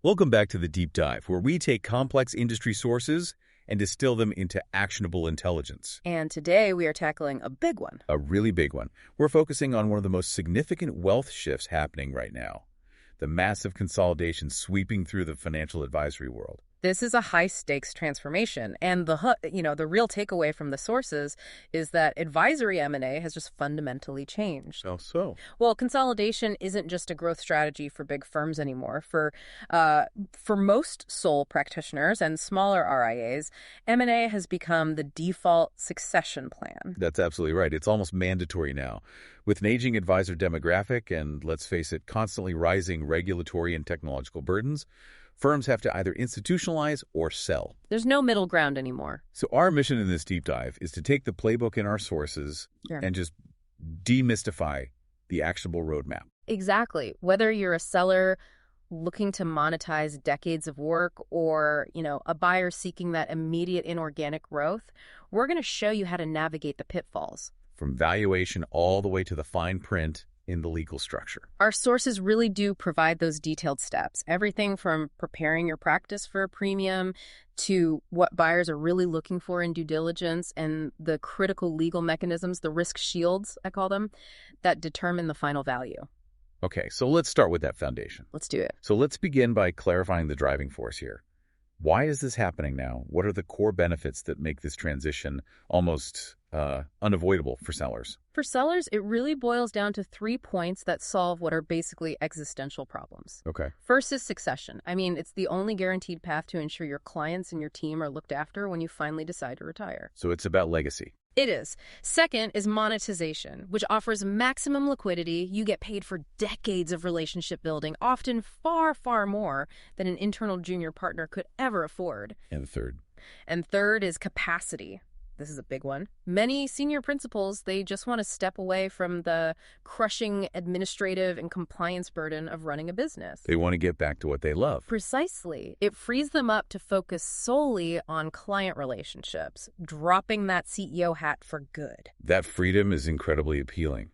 Welcome back to the Deep Dive, where we take complex industry sources and distill them into actionable intelligence. And today we are tackling a big one. A really big one. We're focusing on one of the most significant wealth shifts happening right now, the massive consolidation sweeping through the financial advisory world. This is a high-stakes transformation, and the real takeaway from the sources is that advisory M&A has just fundamentally changed. How so? Well, consolidation isn't just a growth strategy for big firms anymore. For most sole practitioners and smaller RIAs, M&A has become the default succession plan. That's absolutely right. It's almost mandatory now. With an aging advisor demographic and, let's face it, constantly rising regulatory and technological burdens, firms have to either institutionalize or sell. There's no middle ground anymore. So our mission in this deep dive is to take the playbook in our sources and just demystify the actionable roadmap. Exactly. Whether you're a seller looking to monetize decades of work or, a buyer seeking that immediate inorganic growth, we're going to show you how to navigate the pitfalls. From valuation all the way to the fine print in the legal structure. Our sources really do provide those detailed steps, everything from preparing your practice for a premium to what buyers are really looking for in due diligence and the critical legal mechanisms, the risk shields, I call them, that determine the final value. Okay, so let's start with that foundation. Let's do it. So let's begin by clarifying the driving force here. Why is this happening now? What are the core benefits that make this transition almost unavoidable for sellers? For sellers, it really boils down to 3 points that solve what are basically existential problems. Okay. First is succession. It's the only guaranteed path to ensure your clients and your team are looked after when you finally decide to retire. So it's about legacy. It is. Second is monetization, which offers maximum liquidity. You get paid for decades of relationship building, often far, far more than an internal junior partner could ever afford. And third? And third is capacity. This is a big one. Many senior principals, they just want to step away from the crushing administrative and compliance burden of running a business. They want to get back to what they love. Precisely. It frees them up to focus solely on client relationships, dropping that CEO hat for good. That freedom is incredibly appealing.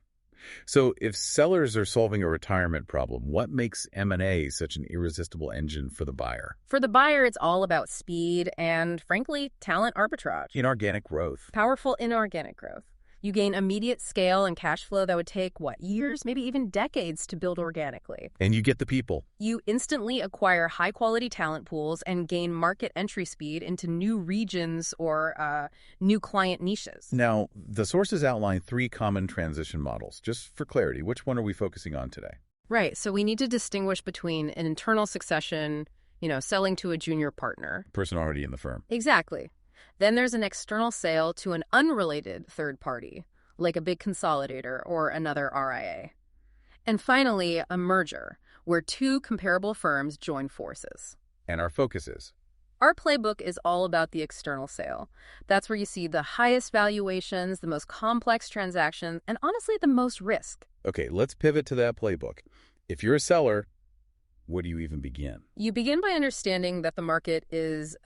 So if sellers are solving a retirement problem, what makes M&A such an irresistible engine for the buyer? For the buyer, it's all about speed and, frankly, talent arbitrage. Inorganic growth. Powerful inorganic growth. You gain immediate scale and cash flow that would take, years, maybe even decades to build organically. And you get the people. You instantly acquire high-quality talent pools and gain market entry speed into new regions or new client niches. Now, the sources outline 3 common transition models. Just for clarity, which one are we focusing on today? Right, so we need to distinguish between an internal succession, selling to a junior partner. Person already in the firm. Exactly. Then there's an external sale to an unrelated third party, like a big consolidator or another RIA. And finally, a merger, where 2 comparable firms join forces. And our focus is? Our playbook is all about the external sale. That's where you see the highest valuations, the most complex transactions, and honestly, the most risk. Okay, let's pivot to that playbook. If you're a seller, where do you even begin? You begin by understanding that the market is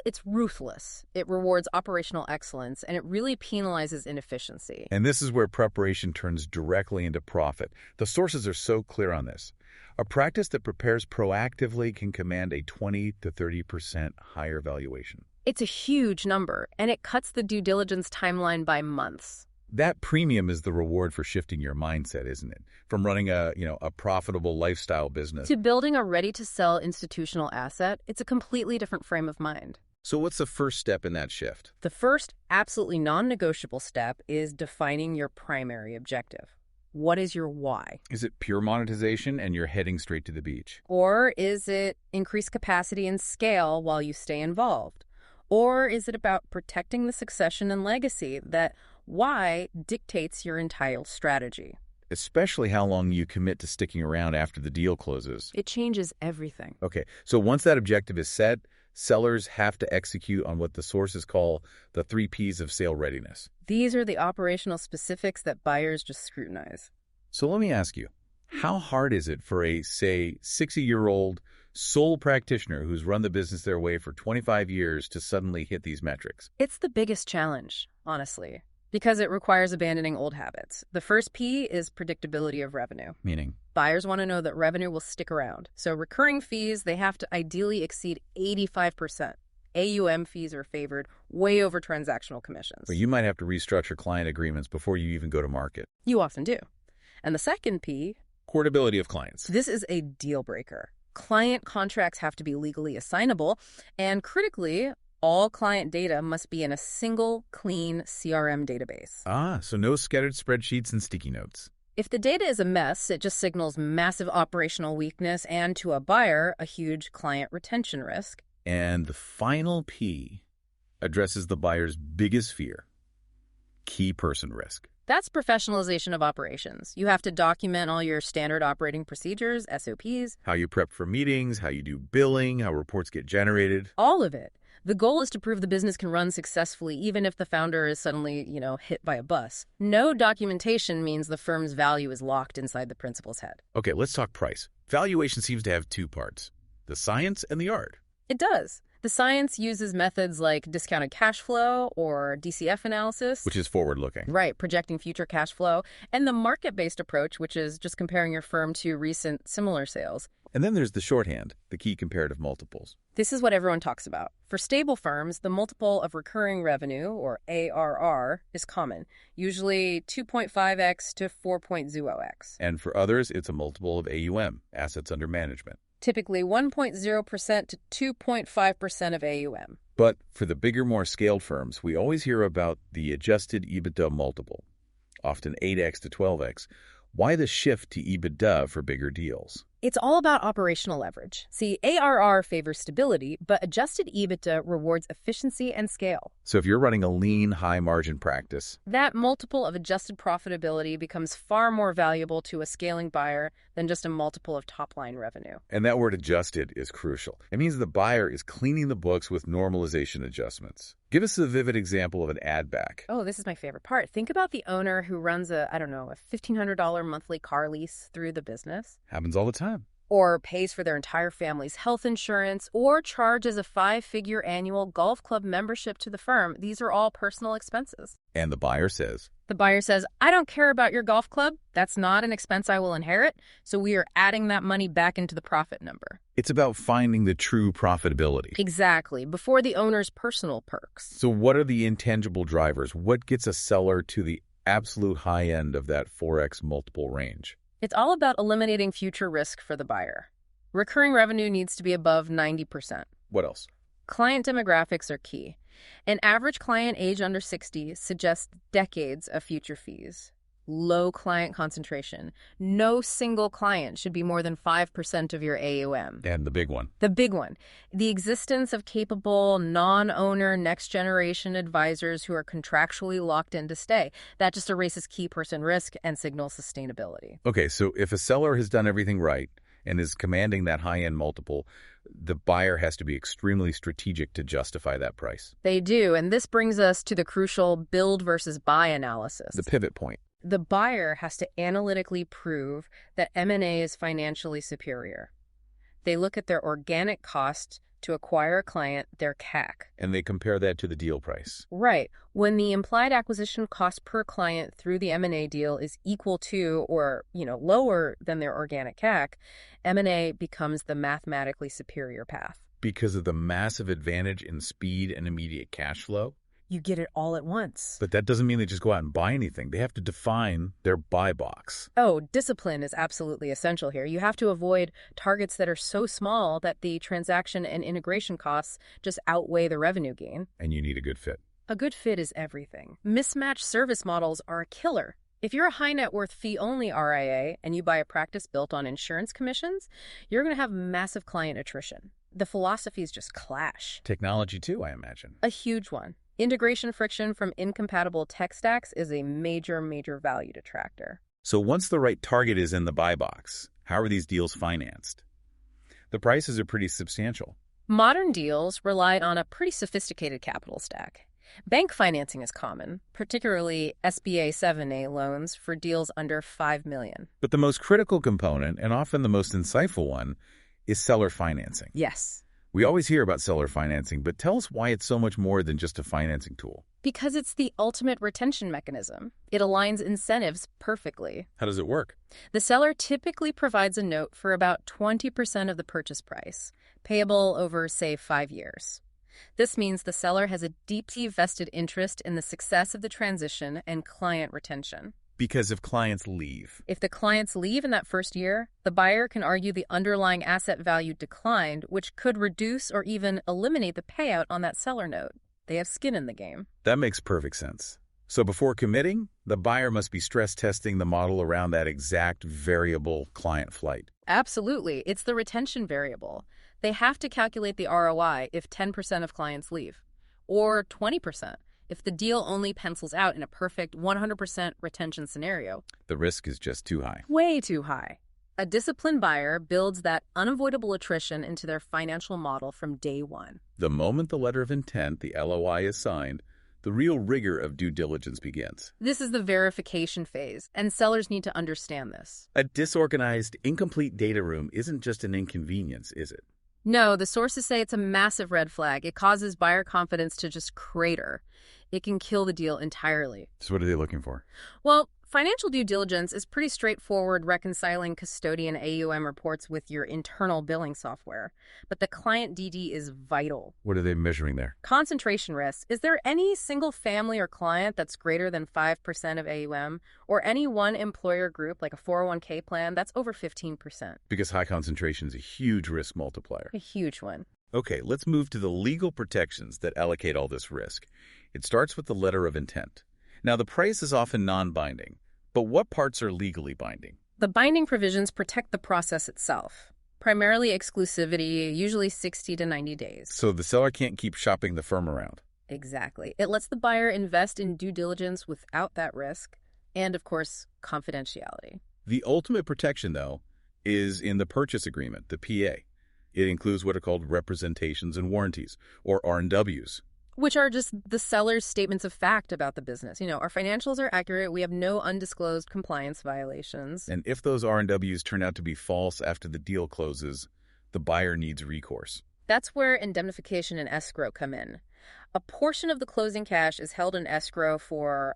it's ruthless. It rewards operational excellence, and it really penalizes inefficiency. And this is where preparation turns directly into profit. The sources are so clear on this. A practice that prepares proactively can command a 20 to 30% higher valuation. It's a huge number, and it cuts the due diligence timeline by months. That premium is the reward for shifting your mindset, isn't it? From running a profitable lifestyle business to building a ready-to-sell institutional asset, it's a completely different frame of mind. So what's the first step in that shift? The first, absolutely non-negotiable step is defining your primary objective. What is your why? Is it pure monetization and you're heading straight to the beach? Or is it increased capacity and scale while you stay involved? Or is it about protecting the succession and legacy? That why dictates your entire strategy. Especially how long you commit to sticking around after the deal closes. It changes everything. Okay, so once that objective is set, sellers have to execute on what the sources call the 3 Ps of sale readiness. These are the operational specifics that buyers just scrutinize. So let me ask you, how hard is it for a, say, 60-year-old sole practitioner who's run the business their way for 25 years to suddenly hit these metrics? It's the biggest challenge, honestly, because it requires abandoning old habits. The first P is predictability of revenue. Meaning? Buyers want to know that revenue will stick around. So recurring fees, they have to ideally exceed 85%. AUM fees are favored way over transactional commissions. But you might have to restructure client agreements before you even go to market. You often do. And the second P, Portability of clients. this is a deal breaker. Client contracts have to be legally assignable, and critically, all client data must be in a single, clean CRM database. So no scattered spreadsheets and sticky notes. If the data is a mess, it just signals massive operational weakness and, to a buyer, a huge client retention risk. And the final P addresses the buyer's biggest fear, key person risk. That's professionalization of operations. You have to document all your standard operating procedures, SOPs. How you prep for meetings, how you do billing, how reports get generated. All of it. The goal is to prove the business can run successfully even if the founder is suddenly, hit by a bus. No documentation means the firm's value is locked inside the principal's head. Okay, let's talk price. Valuation seems to have two parts, the science and the art. It does. The science uses methods like discounted cash flow or DCF analysis. Which is forward-looking. Right, projecting future cash flow. And the market-based approach, which is just comparing your firm to recent similar sales. And then there's the shorthand, the key comparative multiples. This is what everyone talks about. For stable firms, the multiple of recurring revenue, or ARR, is common, usually 2.5x to 4.0x. And for others, it's a multiple of AUM, assets under management. Typically 1.0% to 2.5% of AUM. But for the bigger, more scaled firms, we always hear about the adjusted EBITDA multiple, often 8x to 12x. Why the shift to EBITDA for bigger deals? It's all about operational leverage. See, ARR favors stability, but adjusted EBITDA rewards efficiency and scale. So if you're running a lean, high-margin practice, that multiple of adjusted profitability becomes far more valuable to a scaling buyer than just a multiple of top-line revenue. And that word adjusted is crucial. It means the buyer is cleaning the books with normalization adjustments. Give us a vivid example of an add back. Oh, this is my favorite part. Think about the owner who runs a $1,500 monthly car lease through the business. Happens all the time. Or pays for their entire family's health insurance, or charges a 5-figure annual golf club membership to the firm. These are all personal expenses. And the buyer says, I don't care about your golf club. That's not an expense I will inherit, so we are adding that money back into the profit number. It's about finding the true profitability. Exactly, before the owner's personal perks. So what are the intangible drivers? What gets a seller to the absolute high end of that 4x multiple range? It's all about eliminating future risk for the buyer. Recurring revenue needs to be above 90%. What else? Client demographics are key. An average client age under 60 suggests decades of future fees. Low client concentration. No single client should be more than 5% of your AUM. And the big one. The existence of capable, non-owner, next-generation advisors who are contractually locked in to stay. That just erases key person risk and signals sustainability. Okay, so if a seller has done everything right and is commanding that high-end multiple, the buyer has to be extremely strategic to justify that price. They do, and this brings us to the crucial build versus buy analysis. The pivot point. The buyer has to analytically prove that M&A is financially superior. They look at their organic cost to acquire a client, their CAC. And they compare that to the deal price. Right. When the implied acquisition cost per client through the M&A deal is equal to or, lower than their organic CAC, M&A becomes the mathematically superior path. Because of the massive advantage in speed and immediate cash flow? You get it all at once. But that doesn't mean they just go out and buy anything. They have to define their buy box. Oh, discipline is absolutely essential here. You have to avoid targets that are so small that the transaction and integration costs just outweigh the revenue gain. And you need a good fit. A good fit is everything. Mismatched service models are a killer. If you're a high net worth fee-only RIA and you buy a practice built on insurance commissions, you're going to have massive client attrition. The philosophies just clash. Technology too, I imagine. A huge one. Integration friction from incompatible tech stacks is a major, major value detractor. So once the right target is in the buy box, how are these deals financed? The prices are pretty substantial. Modern deals rely on a pretty sophisticated capital stack. Bank financing is common, particularly SBA 7A loans for deals under $5 million. But the most critical component, and often the most insightful one, is seller financing. Yes. We always hear about seller financing, but tell us why it's so much more than just a financing tool. Because it's the ultimate retention mechanism. It aligns incentives perfectly. How does it work? The seller typically provides a note for about 20% of the purchase price, payable over, say, 5 years. This means the seller has a deeply vested interest in the success of the transition and client retention. Because if clients leave. If the clients leave in that first year, the buyer can argue the underlying asset value declined, which could reduce or even eliminate the payout on that seller note. They have skin in the game. That makes perfect sense. So before committing, the buyer must be stress testing the model around that exact variable client flight. Absolutely. It's the retention variable. They have to calculate the ROI if 10% of clients leave, or 20% if the deal only pencils out in a perfect 100% retention scenario. The risk is just too high. Way too high. A disciplined buyer builds that unavoidable attrition into their financial model from day one. The moment the letter of intent, the LOI, is signed, the real rigor of due diligence begins. This is the verification phase, and sellers need to understand this. A disorganized, incomplete data room isn't just an inconvenience, is it? No, the sources say it's a massive red flag. It causes buyer confidence to just crater. It can kill the deal entirely. So what are they looking for? Well, financial due diligence is pretty straightforward, reconciling custodian AUM reports with your internal billing software. But the client DD is vital. What are they measuring there? Concentration risk. Is there any single family or client that's greater than 5% of AUM, or any one employer group like a 401k plan that's over 15%? Because high concentration is a huge risk multiplier. A huge one. Okay, let's move to the legal protections that allocate all this risk. It starts with the letter of intent. Now, the price is often non-binding, but what parts are legally binding? The binding provisions protect the process itself. Primarily exclusivity, usually 60 to 90 days. So the seller can't keep shopping the firm around. Exactly. It lets the buyer invest in due diligence without that risk, and of course, confidentiality. The ultimate protection, though, is in the purchase agreement, the PA. It includes what are called representations and warranties, or R&Ws. Which are just the seller's statements of fact about the business. Our financials are accurate. We have no undisclosed compliance violations. And if those R&Ws turn out to be false after the deal closes, the buyer needs recourse. That's where indemnification and escrow come in. A portion of the closing cash is held in escrow for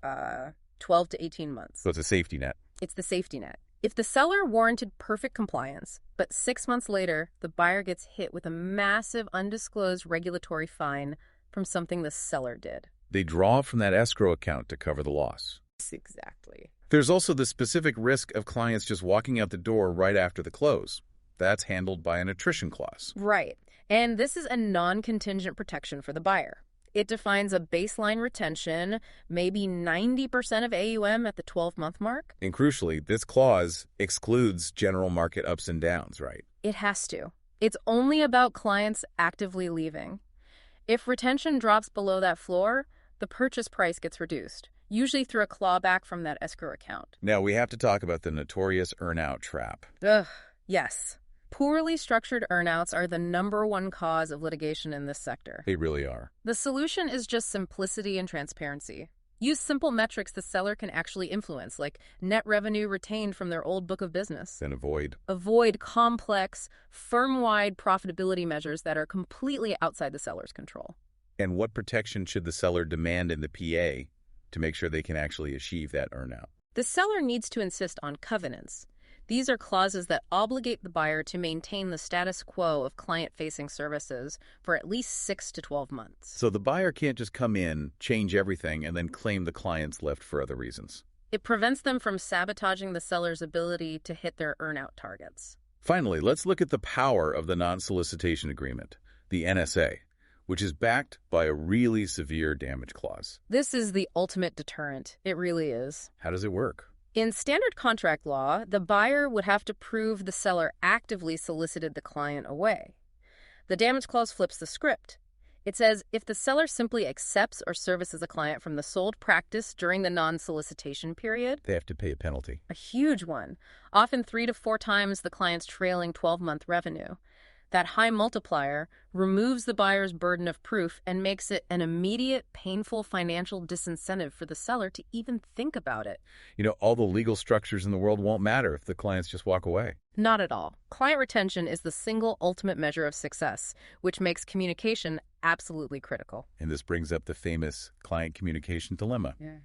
12 to 18 months. So it's a safety net. It's the safety net. If the seller warranted perfect compliance, but 6 months later, the buyer gets hit with a massive undisclosed regulatory fine from something the seller did. They draw from that escrow account to cover the loss. Exactly. There's also the specific risk of clients just walking out the door right after the close. That's handled by an attrition clause. Right. And this is a non-contingent protection for the buyer. It defines a baseline retention, maybe 90% of AUM at the 12-month mark. And crucially, this clause excludes general market ups and downs, right? It has to. It's only about clients actively leaving. If retention drops below that floor, the purchase price gets reduced, usually through a clawback from that escrow account. Now, we have to talk about the notorious earnout trap. Ugh, yes. Poorly structured earnouts are the #1 cause of litigation in this sector. They really are. The solution is just simplicity and transparency. Use simple metrics the seller can actually influence, like net revenue retained from their old book of business. Then Avoid complex, firm-wide profitability measures that are completely outside the seller's control. And what protection should the seller demand in the PA to make sure they can actually achieve that earnout? The seller needs to insist on covenants. These are clauses that obligate the buyer to maintain the status quo of client-facing services for at least 6 to 12 months. So the buyer can't just come in, change everything, and then claim the client's left for other reasons. It prevents them from sabotaging the seller's ability to hit their earnout targets. Finally, let's look at the power of the non-solicitation agreement, the NSA, which is backed by a really severe damage clause. This is the ultimate deterrent. It really is. How does it work? In standard contract law, the buyer would have to prove the seller actively solicited the client away. The damage clause flips the script. It says if the seller simply accepts or services a client from the sold practice during the non-solicitation period, They have to pay a penalty. a huge one, often 3 to 4 times the client's trailing 12-month revenue, That high multiplier removes the buyer's burden of proof and makes it an immediate, painful financial disincentive for the seller to even think about it. All the legal structures in the world won't matter if the clients just walk away. Not at all. Client retention is the single ultimate measure of success, which makes communication absolutely critical. And this brings up the famous client communication dilemma. Yeah.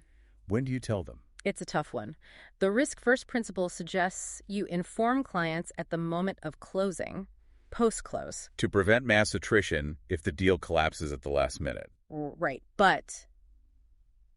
When do you tell them? It's a tough one. The risk-first principle suggests you inform clients at the moment of closing, post-close. To prevent mass attrition if the deal collapses at the last minute. Right, but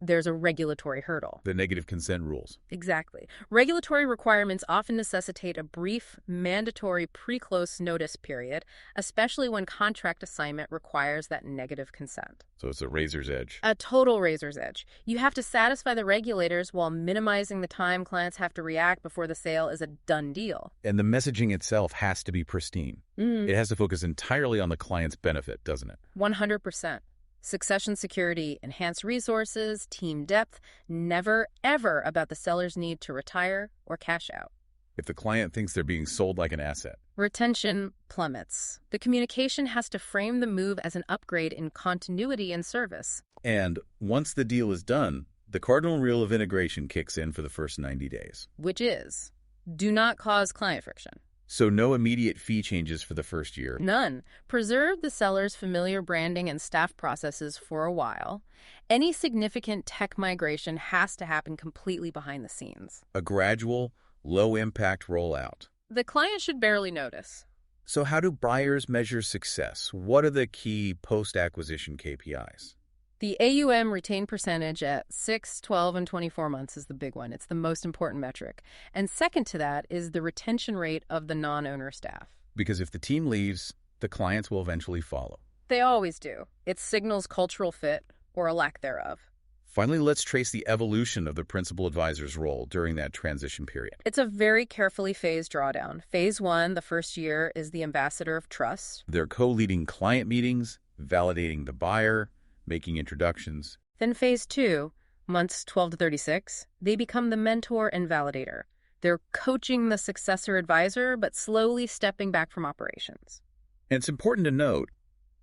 there's a regulatory hurdle. The negative consent rules. Exactly. Regulatory requirements often necessitate a brief, mandatory pre-close notice period, especially when contract assignment requires that negative consent. So it's a razor's edge. A total razor's edge. You have to satisfy the regulators while minimizing the time clients have to react before the sale is a done deal. And the messaging itself has to be pristine. It has to focus entirely on the client's benefit, doesn't it? 100%. Succession security, enhanced resources, team depth, never, ever about the seller's need to retire or cash out. If the client thinks they're being sold like an asset. Retention plummets. The communication has to frame the move as an upgrade in continuity and service. And once the deal is done, the cardinal rule of integration kicks in for the first 90 days. Which is, do not cause client friction. So no immediate fee changes for the first year. None. Preserve the seller's familiar branding and staff processes for a while. Any significant tech migration has to happen completely behind the scenes. A gradual, low-impact rollout. The client should barely notice. So how do buyers measure success? What are the key post-acquisition KPIs? The AUM retained percentage at 6, 12, and 24 months is the big one. It's the most important metric. And second to that is the retention rate of the non-owner staff. Because if the team leaves, the clients will eventually follow. They always do. It signals cultural fit or a lack thereof. Finally, let's trace the evolution of the principal advisor's role during that transition period. It's a very carefully phased drawdown. Phase 1, the first year, is the ambassador of trust. They're co-leading client meetings, validating the buyer, making introductions. Then phase 2, months 12 to 36, they become the mentor and validator. They're coaching the successor advisor, but slowly stepping back from operations. And it's important to note,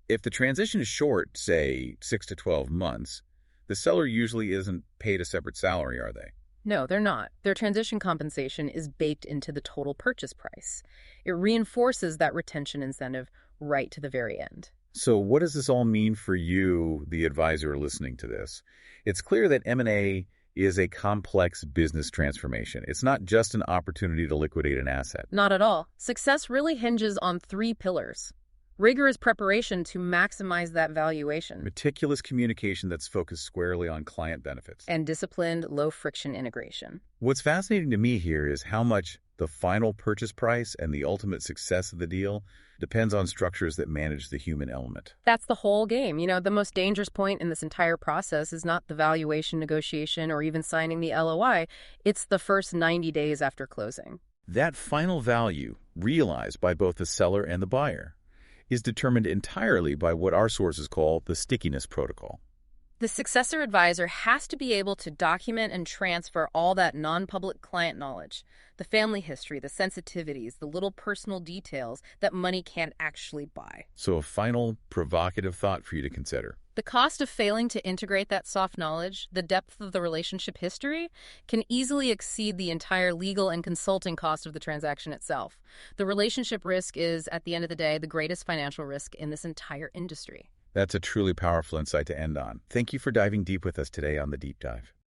if the transition is short, say 6 to 12 months, the seller usually isn't paid a separate salary, are they? No, they're not. Their transition compensation is baked into the total purchase price. It reinforces that retention incentive right to the very end. So what does this all mean for you, the advisor listening to this? It's clear that M&A is a complex business transformation. It's not just an opportunity to liquidate an asset. Not at all. Success really hinges on 3 pillars. Rigorous preparation to maximize that valuation. Meticulous communication that's focused squarely on client benefits. And disciplined, low-friction integration. What's fascinating to me here is how much the final purchase price and the ultimate success of the deal depends on structures that manage the human element. That's the whole game. The most dangerous point in this entire process is not the valuation negotiation or even signing the LOI. It's the first 90 days after closing. That final value, realized by both the seller and the buyer, is determined entirely by what our sources call the stickiness protocol. The successor advisor has to be able to document and transfer all that non-public client knowledge, the family history, the sensitivities, the little personal details that money can't actually buy. So a final provocative thought for you to consider. The cost of failing to integrate that soft knowledge, the depth of the relationship history, can easily exceed the entire legal and consulting cost of the transaction itself. The relationship risk is, at the end of the day, the greatest financial risk in this entire industry. That's a truly powerful insight to end on. Thank you for diving deep with us today on The Deep Dive.